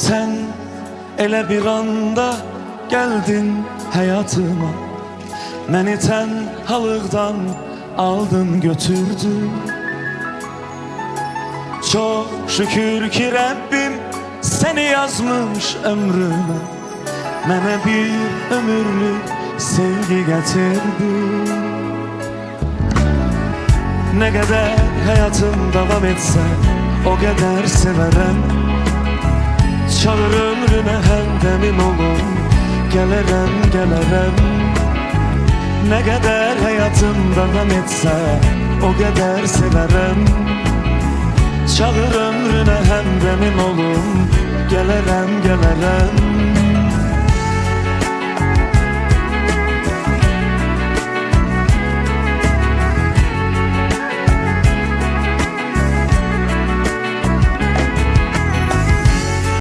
Sen elə bir anda gəldin həyatıma, məni tənhalıqdan aldın götürdün. Çok şükür ki Rabbim seni yazmış ömrüme, mənə bir ömürlük sevgi getirdi. Ne kadar hayatım devam etse o kadar severem. Çağır ömrüne həmdəmin olum, gələrəm, gələrəm. Ne kadar hayatım devam etse o kadar severem. Çağır ömrüne həmdəmin olum, gələrəm, gələrəm.